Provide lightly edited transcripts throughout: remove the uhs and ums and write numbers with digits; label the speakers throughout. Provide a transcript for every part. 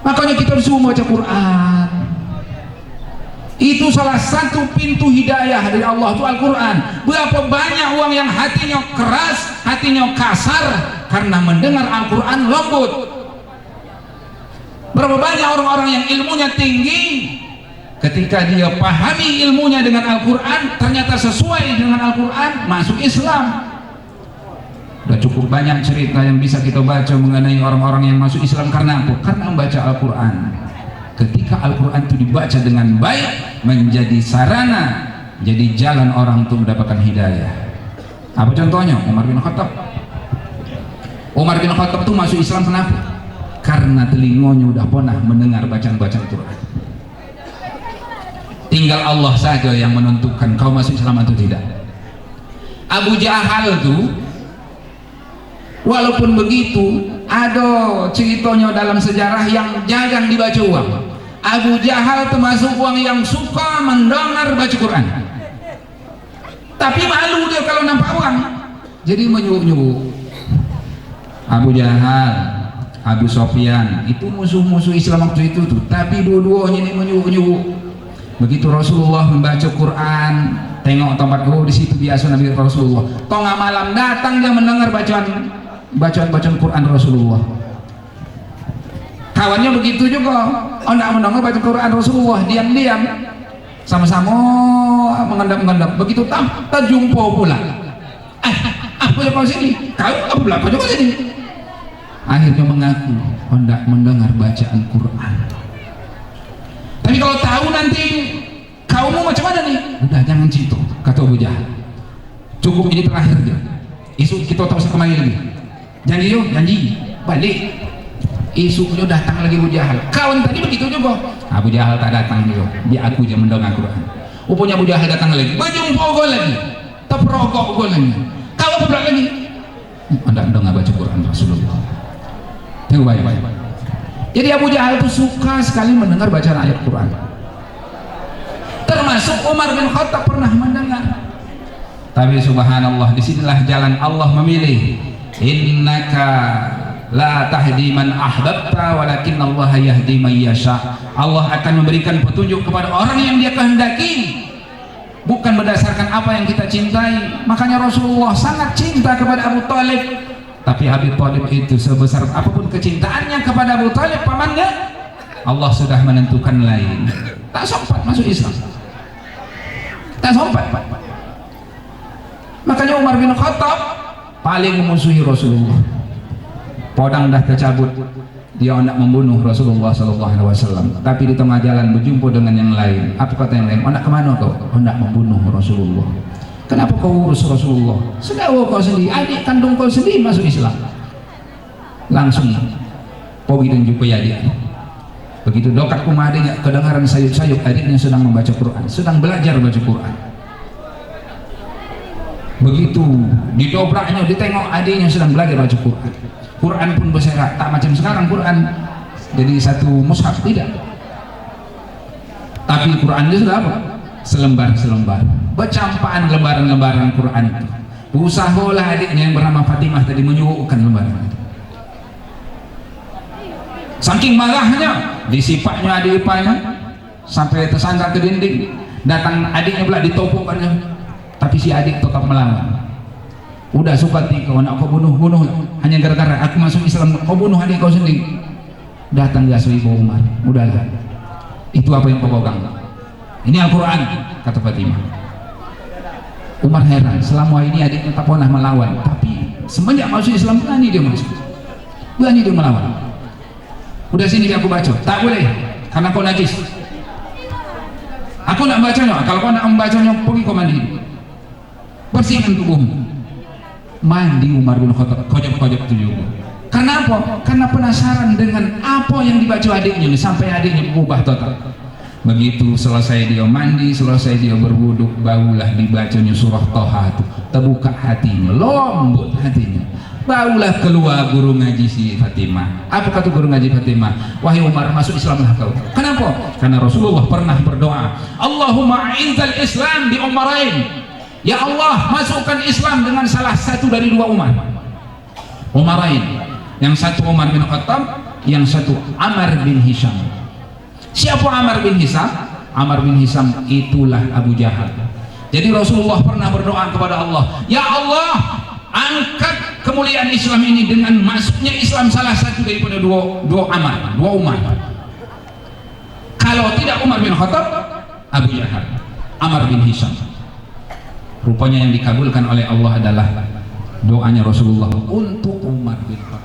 Speaker 1: Makanya kita harus membaca Quran. Itu salah satu pintu hidayah dari Allah, itu Al-Quran. Berapa banyak orang yang hatinya keras, hatinya kasar karena mendengar Al-Quran lembut. Berapa banyak orang-orang yang ilmunya tinggi, ketika dia pahami ilmunya dengan Al-Quran ternyata sesuai dengan Al-Quran, masuk Islam. Sudah cukup banyak cerita yang bisa kita baca mengenai orang-orang yang masuk Islam karena apa? Karena membaca Al-Quran. Ketika Al-Quran itu dibaca dengan baik, menjadi sarana, jadi jalan orang untuk mendapatkan hidayah. Apa contohnya? Umar bin Khattab. Umar bin Khattab itu masuk Islam kenapa? Karena telinganya udah pernah mendengar bacaan-bacaan Quran. Tinggal Allah saja yang menentukan kau masuk Islam atau tidak. Abu Jahal tuh, walaupun begitu, ada ceritanya dalam sejarah yang jarang dibaca uang. Abu Jahal termasuk orang yang suka mendengar baca Quran, tapi malu dia kalau nampak orang, jadi menyuruh-nyuruh. Abu Jahal, Abu Sofyan itu musuh-musuh Islam waktu itu tuh, tapi dua-duanya ini menyuruh-nyuruh. Begitu Rasulullah membaca Quran, tengok tempat di situ biasa Nabi Rasulullah. Tengah malam datang dia mendengar bacaan Quran Rasulullah. Kawannya begitu juga, tidak mendengar baca Quran Rasulullah, diam-diam sama-sama mengendap-endap. Begitu terjumpa pula. Apa yang kau sini? Kau apa juga sini? Akhirnya mengaku hendak mendengar bacaan Quran. Tapi kalau tahu nanti kamu macam mana nih? Udah jangan situ, kata Abu Jahal. Cukup ini terakhir dia. Esok kita tak usah kemari lagi. Janji yuk, janji. Balik. Esoknya datang lagi Abu Jahal. Kawan tadi begitu juga. Abu Jahal tak datang juga. Dia aku je mendengar Quran. Rupanya Abu Jahal datang lagi. Berjumpa gue lagi. Terperokok gue lagi. Kau apa pula lagi? Anda mendengar baca Quran Rasulullah. Tengok baik-baik. Jadi Abu Jahal itu suka sekali mendengar bacaan ayat Quran. Termasuk Umar bin Khattab pernah mendengar. Tapi subhanallah, disinilah jalan Allah memilih. Innaka la tahdi man ahbabta walakin Allah yahdi man yasha. Allah akan memberikan petunjuk kepada orang yang dia kehendaki, bukan berdasarkan apa yang kita cintai. Makanya Rasulullah sangat cinta kepada Abu Talib. Tapi Abu Talib itu sebesar apapun kecintaannya kepada Abu Talib pamannya, Allah sudah menentukan lain. Tak sempat masuk Islam. Tak sempat. Makanya Umar bin Khattab paling memusuhi Rasulullah. Podang dah tercabut, dia hendak membunuh Rasulullah SAW. Tapi di tengah jalan berjumpa dengan yang lain. Apa kata yang lain? Hendak kemana kau? Hendak membunuh Rasulullah. Kenapa kau urus Rasulullah? Saudara kau sendiri, adik kandung kau sendiri masuk Islam. Langsung pergi dan jumpa adik. Begitu dekat rumah adiknya, kedengaran sayup-sayup adiknya sedang membaca Quran, sedang belajar baca Quran. Begitu didobraknya, ditengok adiknya sedang belajar baca Quran. Quran pun berserak, tak macam sekarang Quran jadi satu mushaf, tidak. Tapi Quran itu sudah apa? Selembar-selembar, bercampaan lembaran-lembaran Quran itu. Usahalah adiknya yang bernama Fatimah tadi menyuguhkan lembaran itu. Saking marahnya, disipaknya adik ipanya sampai tersandar ke dinding. Datang adiknya pula ditopokkannya, tapi si adik tetap melawan. Udah suka kau nak kau bunuh hanya gara-gara aku masuk Islam, kau bunuh adik kau sendiri. Datang dia Ibu Umar, udahlah, itu apa yang kau pegang, ini Al-Quran, kata Fatimah. Umar heran, selama ini adiknya tak pernah melawan, tapi semenjak masuk Islam berani dia melawan. Udah sini aku baca, tak boleh karena kau najis. Aku nak bacanya, kalau kau nak membacanya pergi kau mandi, bersihkan tubuhmu. Mandi Umar bin Khattab, kojok-kojok itu juga. Karena apa? Karena penasaran dengan apa yang dibaca adiknya ini, sampai adiknya berubah total. Begitu selesai dia mandi, selesai dia berwuduk, barulah dibacanya surah Toha itu. Terbuka hatinya, lembut hatinya. Barulah keluar guru ngaji si Fatimah. Apa kata guru ngaji Fatimah? Wahai Umar, masuk Islamlah kau. Kenapa? Karena Rasulullah pernah berdoa, Allahumma a'inzal Islam bi umarain. Ya Allah, masukkan Islam dengan salah satu dari dua Umarain. Yang satu Umar bin Khattab, yang satu Amr bin Hisham. Siapa Amr bin Hisham? Amr bin Hisham itulah Abu Jahal. Jadi Rasulullah pernah berdoa kepada Allah, ya Allah, angkat kemuliaan Islam ini dengan masuknya Islam salah satu daripada dua Amr, dua Umar. Kalau tidak Umar bin Khattab, Abu Jahal, Amr bin Hisham. Rupanya yang dikabulkan oleh Allah adalah doanya Rasulullah untuk Umar bin Khattab.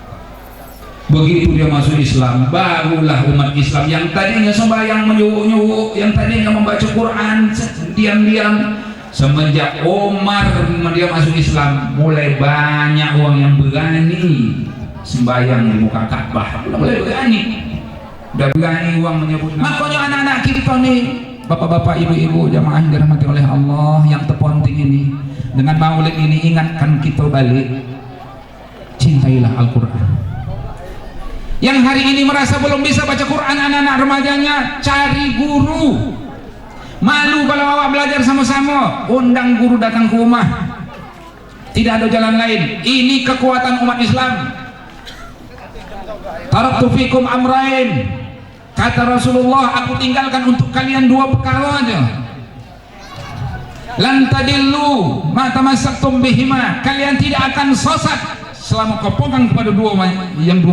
Speaker 1: Begitu dia masuk Islam, barulah umat Islam yang tadinya sembahyang menyuwuk-nyuwuk, yang tadinya membaca Quran diam-diam, semenjak Umar dia masuk Islam, mulai banyak orang yang berani sembahyang di muka Ka'bah. Mulai berani, udah berani uang menyebut. Makanya anak-anak kita nih, bapak-bapak, ibu-ibu, jamaah yang dirahmati oleh Allah, yang terpenting ini, dengan maulid ini ingatkan kita balik, cintailah Al-Quran. Yang hari ini merasa belum bisa baca Quran, anak-anak remajanya cari guru. Malu kalau awak belajar sama-sama, undang guru datang ke rumah. Tidak ada jalan lain. Ini kekuatan umat Islam. Taraktu fikum amrain, kata Rasulullah, aku tinggalkan untuk kalian dua perkara aja. Lan tadillu ma tamassaktum bihima, kalian tidak akan sesat selama kau pegang kepada dua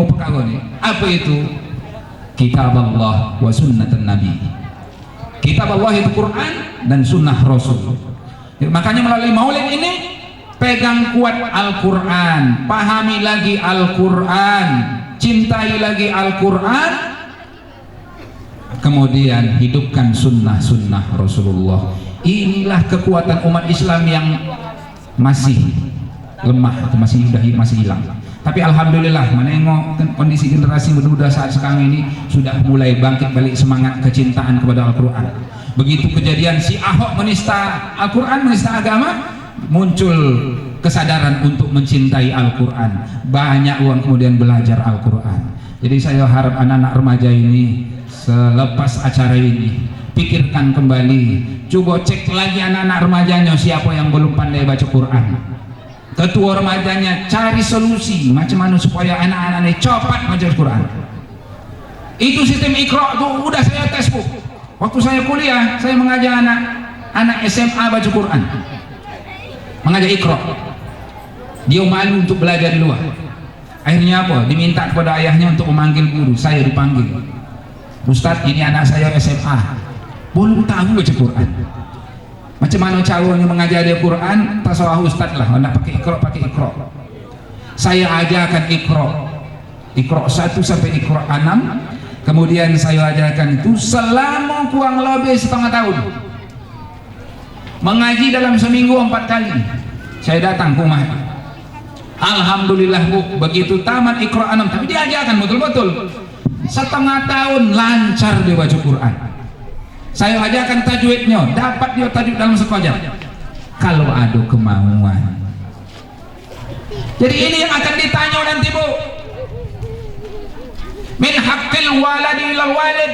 Speaker 1: perkara ini. Apa itu? Kitab Allah wa sunnatan Nabi. Kitab Allah itu Quran dan sunnah Rasul. Makanya melalui maulid ini, pegang kuat Al-Quran, pahami lagi Al-Quran, cintai lagi Al-Quran, kemudian hidupkan sunnah-sunnah Rasulullah. Inilah kekuatan umat Islam yang masih lemah, masih hilang. Tapi alhamdulillah, menengok kondisi generasi muda saat sekarang ini sudah mulai bangkit balik semangat kecintaan kepada Al-Quran. Begitu kejadian si Ahok menista Al-Quran, menista agama, muncul kesadaran untuk mencintai Al-Quran. Banyak orang kemudian belajar Al-Quran. Jadi saya harap anak-anak remaja ini selepas acara ini pikirkan kembali, coba cek lagi anak-anak remajanya siapa yang belum pandai baca Quran. Ketua remajanya cari solusi macam mana supaya anak-anak ini cepat baca Quran. Itu sistem Iqra tuh udah saya tes bu. Waktu saya kuliah, saya mengajar anak SMA baca Quran, mengajar Iqra. Dia malu untuk belajar di luar. Akhirnya apa? Diminta kepada ayahnya untuk memanggil guru. Saya dipanggil. Ustadz, ini anak saya SMA, belum tahu baca Quran. Macam mana caranya mengajar dia Quran? Tasawah Ustaz lah, nak pakai Iqra. Saya ajarkan Iqra 1 sampai Iqra 6. Kemudian saya ajarkan itu selama kurang lebih setengah tahun. Mengaji dalam seminggu 4 kali. Saya datang ke rumah. Alhamdulillah bu, begitu tamat Iqra 6, tapi diajarkan betul-betul. Setengah tahun lancar dia baca Quran. Saya ajarkan tajwidnya, dapat dia tajwid dalam sekejap kalau ada kemauan. Jadi ini yang akan ditanya nanti bu. Min haqqil waladi ilal walid,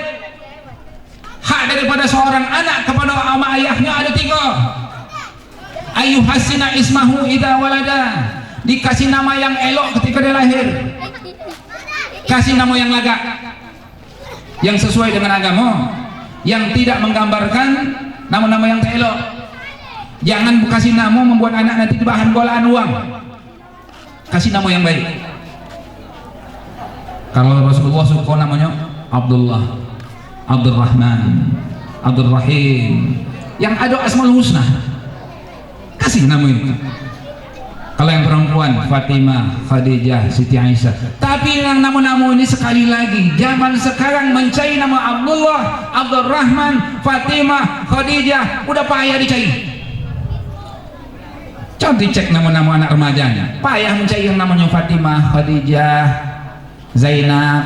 Speaker 1: hak daripada seorang anak kepada ayahnya ada 3. Ayyuhassina ismahu idza walada, dikasih nama yang elok ketika dia lahir, kasih nama yang lagak, yang sesuai dengan agama, yang tidak menggambarkan nama-nama yang tak elok. Jangan kasih nama membuat anak nanti bahan golaan uang. Kasih nama yang baik. Kalau Rasulullah suka namanya Abdullah, Abdurrahman, Abdurrahim, yang ada Asmaul Husna, kasih nama itu. Kalau yang perempuan, Fatimah, Khadijah, Siti Aisyah. Tapi yang nama-nama ini sekali lagi, zaman sekarang mencari nama Abdullah, Abdurrahman, Fatimah, Khadijah, udah payah dicari. Coba dicek nama-nama anak remajanya, payah mencari yang namanya Fatimah, Khadijah, Zainab.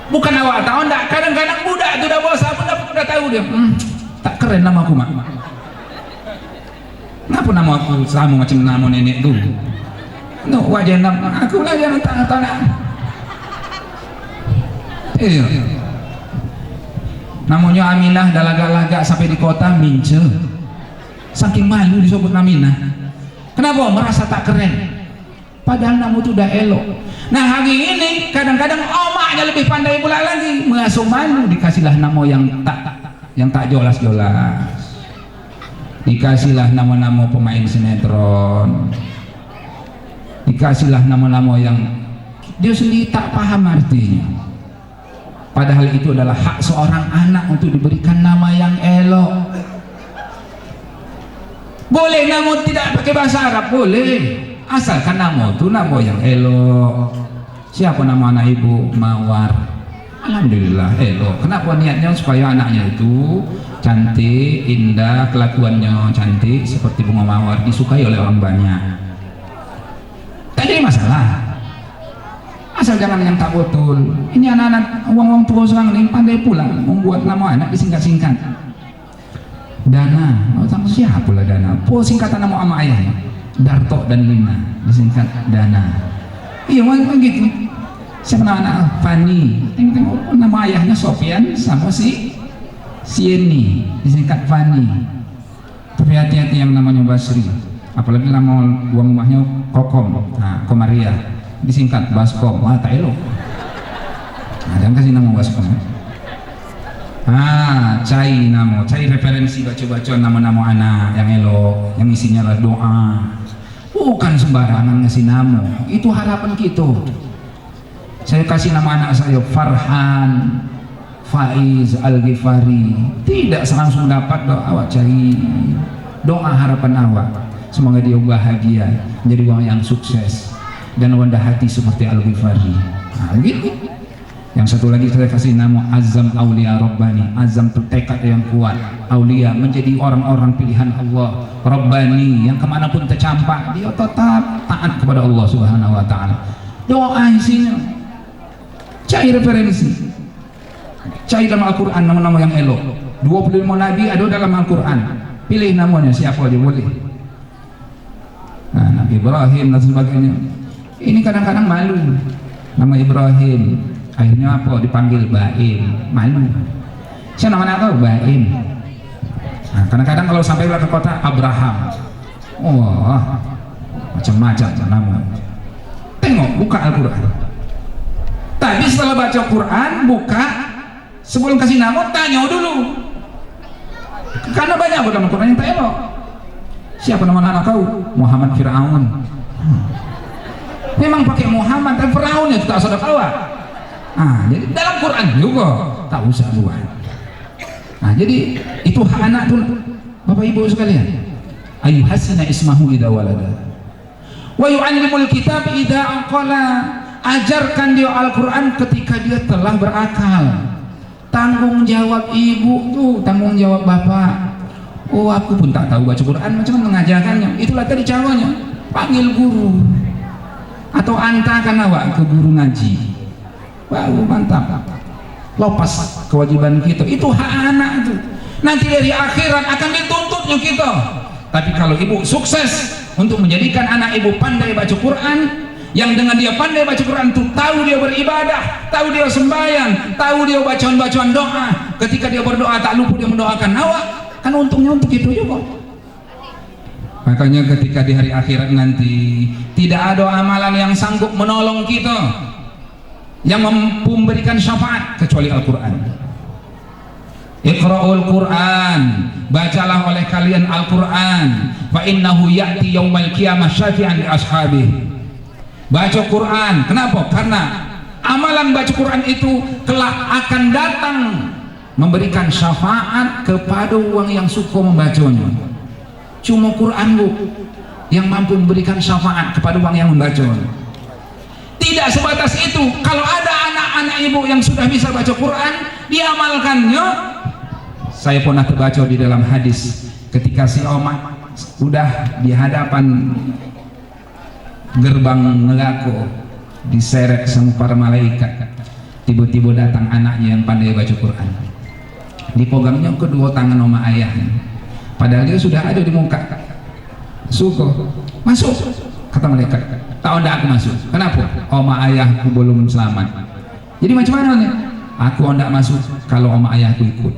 Speaker 1: Bukan awak tahu enggak, kadang-kadang budak itu udah bosan, udah tahu dia, tak keren nama aku mak. Kenapa nama aku sama macam nama nenek dulu? No, wajah nama aku lah yang tak tahu nak. Iya. Namanya Aminah, dah lagak-lagak sampai di kota mince. Saking malu disebut Aminah. Kenapa? Merasa tak keren. padahal namu itu udah elok. Nah hari ini kadang-kadang omaknya lebih pandai pula lagi, mengasuh malu, dikasihlah nama yang tak jolas-jolas, dikasihlah nama-nama pemain sinetron, dikasihlah nama-nama yang dia sendiri tak paham artinya. Padahal itu adalah hak seorang anak untuk diberikan nama yang elok. Boleh nama tidak pakai bahasa Arab, boleh, asalkan nama itu nama yang elok. Siapa nama anak ibu? Mawar. Alhamdulillah elok. Kenapa? Niatnya supaya anaknya itu cantik, indah, kelakuannya cantik seperti bunga mawar, disukai oleh orang banyak. Tak jadi masalah, asal jangan yang tak betul. Ini anak-anak uang tua sekarang ini pandai pula membuat nama anak disingkat-singkat. Dana, sama siapa pula Dana? Singkatan nama ama ayahnya Darto dan Lina, disingkat Dana. Iya memang gitu. Siapa anak Fani? Tengok nama ayahnya Sofian sama si Sieni, disingkat Fani. Tapi hati-hati yang namanya Basri, apalagi nama uang rumahnya Kokom, nah Komaria, disingkat Baskom. Wah tak elok. Nah, jangan kasih nama Baskom. Cai nama, cai referensi baca-baca nama-nama anak yang elok, yang isinya adalah doa. Bukan sembarangan ngasih nama, itu harapan kita. Saya kasih nama anak saya Farhan Faiz Al-Ghifari, tidak langsung dapat doa, awak cari doa harapan awak, semoga dia bahagia, menjadi orang yang sukses dan rendah hati seperti Al-Ghifari. Nah, gitu. Yang satu lagi saya kasih nama Azam Aulia Rabbani, azam tekad yang kuat, aulia menjadi orang-orang pilihan Allah, Rabbani yang kemanapun tercampak dia tetap taat kepada Allah Subhanahu Wa Taala. Doa isinya, cari referensi, cari dalam Al-Quran nama-nama yang elok. 25 Nabi ada dalam Al-Quran, pilih namanya siapa aja boleh. Nah, Nabi Ibrahim dan sebagainya. Ini kadang-kadang malu nama Ibrahim, akhirnya apa? Dipanggil Baim, malu. Saya nama kau Baim. Nah, kadang-kadang kalau sampai ke kota Abraham, macam-macam nama. Tengok, buka Al-Quran. Tapi setelah baca Quran, buka, sebelum kasih nama, tanya dulu. Karena banyak dalam Quran yang tak elok. Siapa nama anak kau? Muhammad Fir'aun. Memang pakai Muhammad dan Fir'aun itu tak sadar kawan. Jadi dalam Quran juga tak usah buat. Jadi itu hak anak tuh, Bapak Ibu sekalian. Ayu hasana ismahu idza walada wa yu'allimul kitab idza aqala. Ajarkan dia Al-Quran ketika dia telah berakal. Tanggung jawab ibu tuh, tanggung jawab bapak. Aku pun tak tahu baca Quran, macam mana mengajarkannya. Itulah tadi caranya, panggil guru atau antarkan awak ke guru ngaji. Baru mantap, lepas kewajiban kita. Itu hak anak itu. Nanti dari akhirat akan dituntutnya kita. Tapi kalau ibu sukses untuk menjadikan anak ibu pandai baca Quran, yang dengan dia pandai baca Quran itu tahu dia beribadah, tahu dia sembahyang, tahu dia bacaan-bacaan doa, ketika dia berdoa tak lupa dia mendoakan awak, kan untungnya untuk itu juga. Makanya ketika di hari akhirat nanti tidak ada amalan yang sanggup menolong kita, yang mampu memberikan syafaat kecuali Al-Quran. Iqra'ul Quran, bacalah oleh kalian Al-Quran, fa innahu ya'ti yaumal qiyamah syafi'an li ashabihi. Baca Quran, kenapa? Karena amalan baca Quran itu kelak akan datang memberikan syafaat kepada orang yang suka membacanya. Cuma Quran yang mampu memberikan syafaat kepada orang yang membacanya. Tidak sebatas itu, kalau ada anak-anak ibu yang sudah bisa baca Quran, diamalkannya. Saya pernah terbaca di dalam hadis ketika si Omar sudah di hadapan gerbang neraka, diseret sama para malaikat, tiba-tiba datang anaknya yang pandai baca Quran, dipegangnya kedua tangan oma ayahnya, padahal dia sudah ada di muka. Suka masuk, kata malaikat, tahu ndak aku masuk? Kenapa? Oma ayahku belum selamat. Jadi macam mana nih? Aku ndak masuk kalau oma ayahku ikut.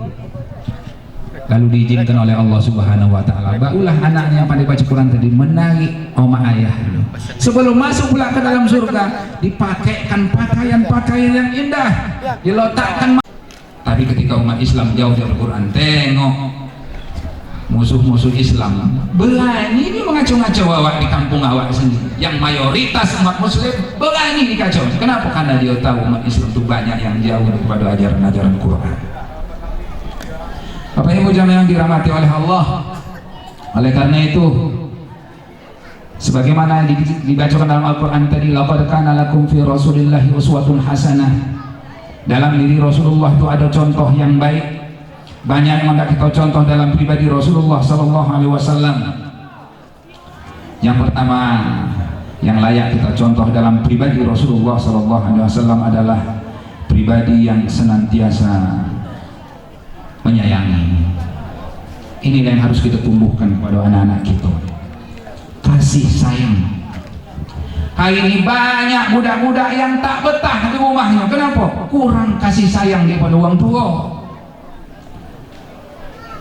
Speaker 1: lalu diizinkan oleh Allah Subhanahu wa taala, barulah anaknya yang pandai baca Quran tadi menarik oma ayah dulu. Sebelum masuk pula ke dalam surga, dipakaikan pakaian-pakaian yang indah, diletakkan. Tapi ketika umat Islam jauh dari Al-Quran, tengok musuh-musuh Islam berani ini mengacau-ngacau awak di kampung awak sendiri, yang mayoritas umat muslim berani dikacau. Kenapa? Karena dia tahu umat Islam itu banyak yang jauh daripada ajaran-ajaran Quran. Bapak Ibu jamaah yang dirahmati oleh Allah, oleh karena itu sebagaimana dibacakan dalam Al-Quran tadi, laqad kana lakum fi rasulillahi uswatun hasanah, dalam diri Rasulullah itu ada contoh yang baik. Banyak yang hendak kita contoh dalam pribadi Rasulullah sallallahu alaihi wasallam. Yang pertama yang layak kita contoh dalam pribadi Rasulullah sallallahu alaihi wasallam adalah pribadi yang senantiasa menyayangi. Inilah yang harus kita tumbuhkan kepada anak-anak kita, kasih sayang. Hari ini banyak budak-budak yang tak betah di rumahnya. Kenapa? Kurang kasih sayang daripada orang tua.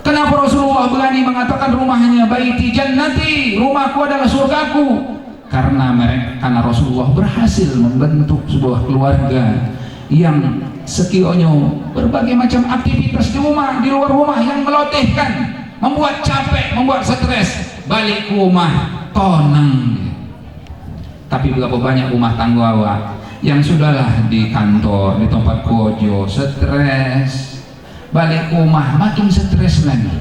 Speaker 1: Kenapa Rasulullah berani mengatakan rumahnya baiti jannati, rumahku adalah surgaku? Karena Rasulullah berhasil membentuk sebuah keluarga yang sekiranya berbagai macam aktivitas di rumah, di luar rumah yang melotehkan, membuat capek, membuat stres, balik ke rumah tenang. Tapi berapa banyak rumah tangga awak yang sudahlah di kantor, di tempat kerja stres, balik ke rumah makin stres lagi.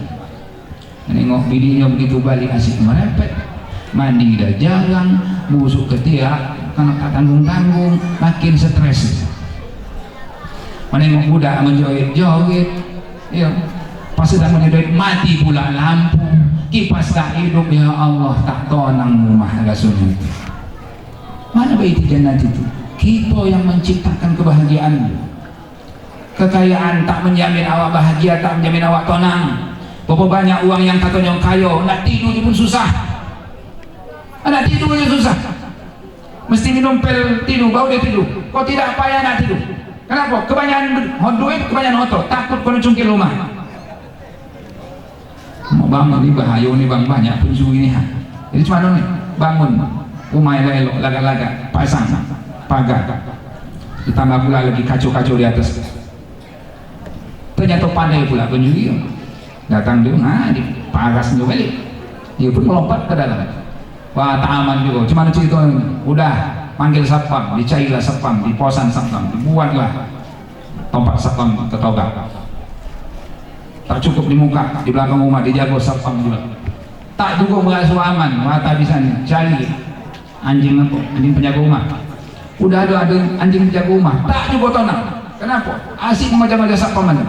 Speaker 1: Nengok bininya begitu balik asik merepet, mandi dah jarang, busuk ketiak karena tak tanggung-tanggung, makin stres. Menengok budak menjoget-joget, ya, pas sedang menjoget mati pula lampu, kipas tak hidup, ya Allah, tak tonang rumah rasanya. Mana baiti jannat itu? Kita yang menciptakan kebahagiaan. Kekayaan tak menjamin awak bahagia, tak menjamin awak tenang. Berapa banyak uang yang katanya kaya, nak tidur pun susah. Nak tidurnya susah. Mesti minum pil tidur, baru dia tidur. Kau tidak payah nak tidur. Kenapa? Kebanyakan duit, kebanyakan otot. Takut kau cungkil rumah. Mau bangun ni bahaya ni bang, banyak pencuri ni. Jadi cuma ni bangun rumah yang elok, lagak-lagak, pasang pagar. Ditambah pula lagi kacau-kacau di atas. Ternyata pandai pula pencuri. Datang dia, diparas dia balik. Dia pun melompat ke dalam. Wah, tak aman juga. Cuma cerita udah panggil satpam, dicailah satpam, diposan satpam, dibuatlah tempat satpam tertogak. Tak cukup di muka, di belakang rumah dijaga satpam juga. Tak juga merasa aman, mata bisa cari anjing apa? Anjing penjaga rumah. Udah ada anjing penjaga rumah, tak juga tenang. Kenapa? Asik macam-macam satpam mana?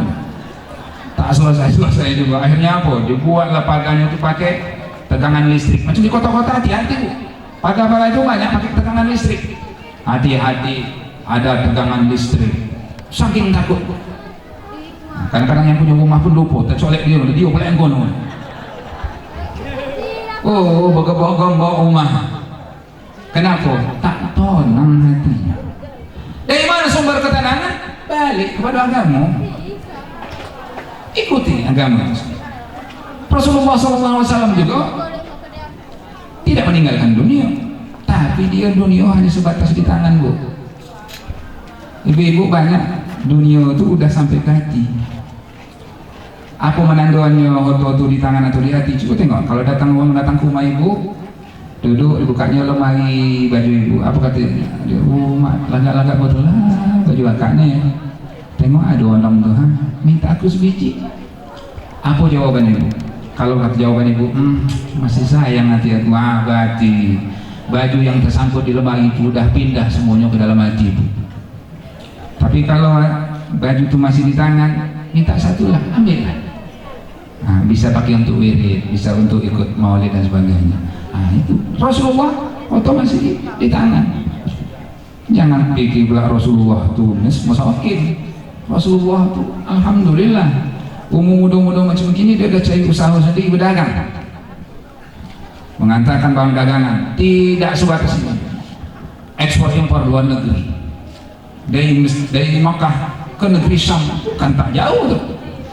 Speaker 1: Tak selesai juga. Akhirnya apa? Dibuatlah pagarnya itu pakai tegangan listrik. Macam di kota-kota, hati-hati. Pagar-pagar itu banyak pakai tegangan listrik. Hati-hati, ada tegangan listrik. Saking takut. Kadang-kadang yang punya rumah pun lupa, tercolek dia boleh engkau. Oh, bogong bawa rumah. Kenapa? Tak tenang hatinya. Dari mana sumber ketenangan? Balik kepada agama. Ikuti agama. Rasulullah SAW juga tidak meninggalkan dunia, tapi dia dunia hanya sebatas di tangan, Bu. Ibu-ibu banyak dunia itu udah sampai ke hati. Apa menandaannya waktu di tangan atau di hati? Coba tengok. Kalau datang ke rumah ibu, duduk dibukanya lemari baju ibu. Apa kata dia? Mak lagak-lagak betul lah baju akaknya. Tengok ada orang tu, minta aku sebiji. Apa jawaban ibu? Kalau kata jawaban ibu, masih sayang hati aku. Berarti baju yang tersangkut di lemari itu udah pindah semuanya ke dalam hati ibu. Tapi kalau baju itu masih di tangan, minta satu lah, ambillah. Bisa pakai untuk wirid, bisa untuk ikut maulid dan sebagainya. Itu Rasulullah foto masih di tangan. Jangan pikir pula Rasulullah tuh masakin. Rasulullah tuh alhamdulillah umur muda-muda macam gini dia dah cari usaha sendiri berdagang, mengantarkan barang dagangan, tidak sebatas itu. Ekspor impor luar negeri dari Makkah ke negeri Syam, kan tak jauh tuh.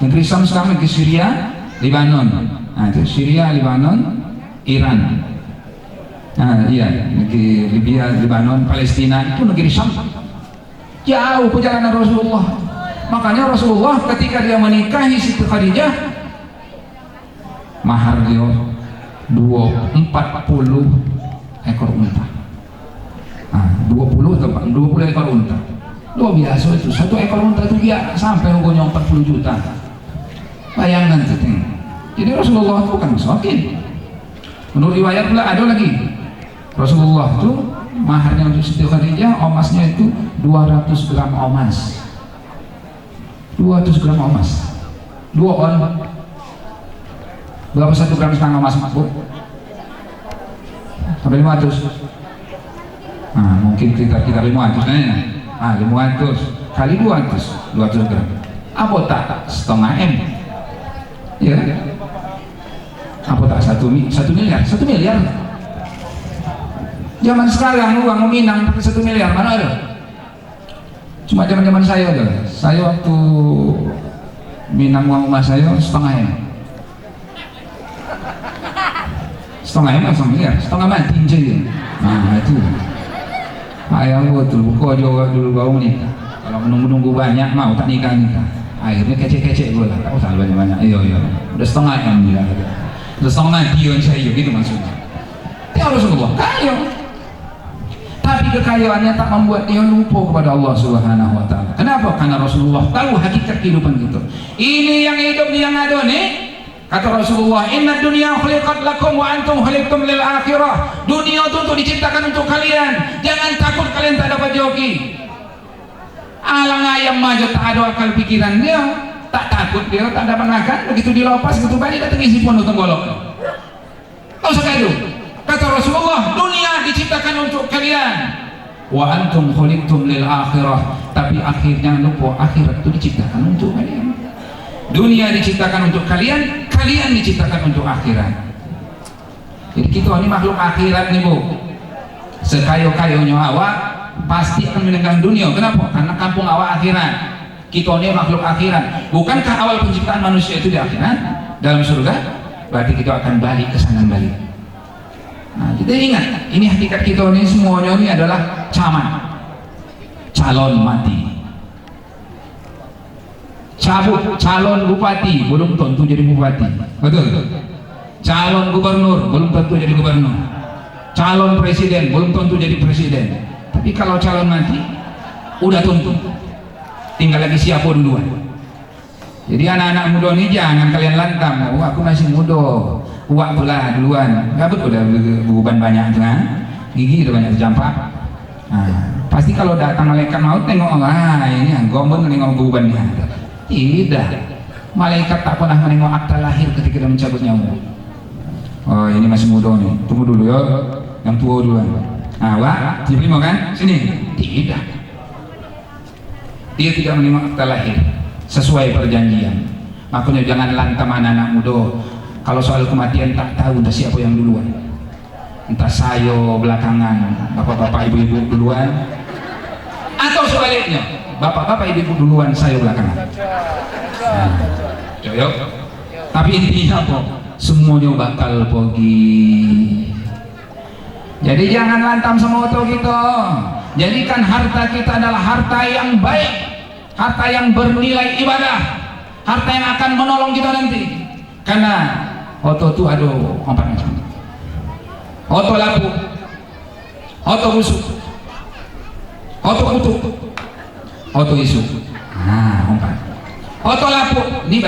Speaker 1: Negeri Syam sekarang, negeri Syria Lebanon. Nah, itu Syria, Lebanon, Iran. Nah, iya, negeri Libya, Lebanon, Palestina itu negeri Syam. Jauh perjalanan Rasulullah. Makanya Rasulullah ketika dia menikahi Siti Khadijah, mahar dia 40 ekor unta. Nah, 20 ekor unta. Luar biasa itu. Satu ekor unta itu dia sampai harganya 40 juta. Bayangkan itu. Jadi Rasulullah itu bukan masakin. Menurut riwayat pula ada lagi. Rasulullah itu maharnya untuk Siti Khadijah, emasnya itu 200 gram emas. 200 gram emas. 2 on. Berapa 1 gram setengah emas, Bu? Sampai 500. Nah, mungkin kita 500 nah, 500 kali 200 gram. Apa tak setengah M? Ya. Apa tak 1 miliar? 1 miliar. Zaman sekarang uang Minang pakai 1 miliar mana ada? Cuma zaman saya ada. Saya waktu Minang uang rumah saya setengah M. Setengah M atau miliar? Setengah mati aja. Nah itu. Ayah betul buka juga dulu bau nikah. Kalau menunggu banyak mau tak nikah. Akhirnya kecek-kecek gue lah. Tak usah banyak-banyak. Iya. Udah setengah M dia. Udah setengah mati saya gitu maksudnya. Ya Rasulullah kaya. Tapi kekayaannya tak membuat dia lupa kepada Allah Subhanahu wa taala. Kenapa? Karena Rasulullah tahu hakikat kehidupan kita. Ini yang hidup yang ada nih. Kata Rasulullah, "Inna dunya khuliqat lakum wa antum khuliqtum lil akhirah." Dunia itu untuk diciptakan untuk kalian. Jangan takut kalian tak dapat joki. Alang ayam maju tak ada akal pikiran dia, tak takut dia, tak dapat makan. Begitu dilepas, begitu balik datang isi pondok tenggolok. Kau sekali. Kata Rasulullah, dunia diciptakan untuk kalian. Wa antum khuliqtum lil akhirah. Tapi akhirnya lupa akhirat itu diciptakan untuk kalian. Dunia diciptakan untuk kalian, kalian diciptakan untuk akhirat. Jadi kita ini makhluk akhirat nih Bu. Sekayo-kayonya awak pasti akan meninggalkan dunia. Kenapa? Karena kampung awak akhirat. Kita ini makhluk akhirat. Bukankah awal penciptaan manusia itu di akhirat? Dalam surga? Berarti kita akan balik ke sana balik. Nah, kita ingat, ini hakikat kita ini semuanya ini adalah camat, calon mati. Calon bupati belum tentu jadi bupati, betul? Calon gubernur belum tentu jadi gubernur. Calon presiden belum tentu jadi presiden. Tapi kalau calon mati, udah tentu. Tinggal lagi siapa duluan. Jadi anak-anak muda ini jangan kalian lantang. Oh, aku masih muda. Uak pula duluan. Gabut udah beban banyak tuh kan? Gigi udah banyak terjampak. Nah, pasti kalau datang malaikat maut tengok, ini gombong nengok bebannya. Tidak, malaikat tak pernah menengok akta lahir ketika dia mencabut nyawa. Oh ini masih muda nih, tunggu dulu ya, yang tua duluan. Nah Wak, diterima kan? Sini. Tidak, dia tidak menengok akta lahir sesuai perjanjian. Makanya jangan lantam anak-anak muda. Kalau soal kematian tak tahu entah siapa yang duluan. Entah saya belakangan, bapak-bapak ibu-ibu duluan, atau sebaliknya, bapak-bapak ibu-ibu duluan, saya belakangan. Nah, yuk. Tapi intinya apa? Semuanya bakal pergi. Jadi jangan lantam sama otot kita. Jadikan harta kita adalah harta yang baik, harta yang bernilai ibadah, harta yang akan menolong kita nanti. Karena otot itu ada 4 macam. Otot lapu, otot busuk, otot kutuk, otot isu. Nah, 4. Otot lapu ini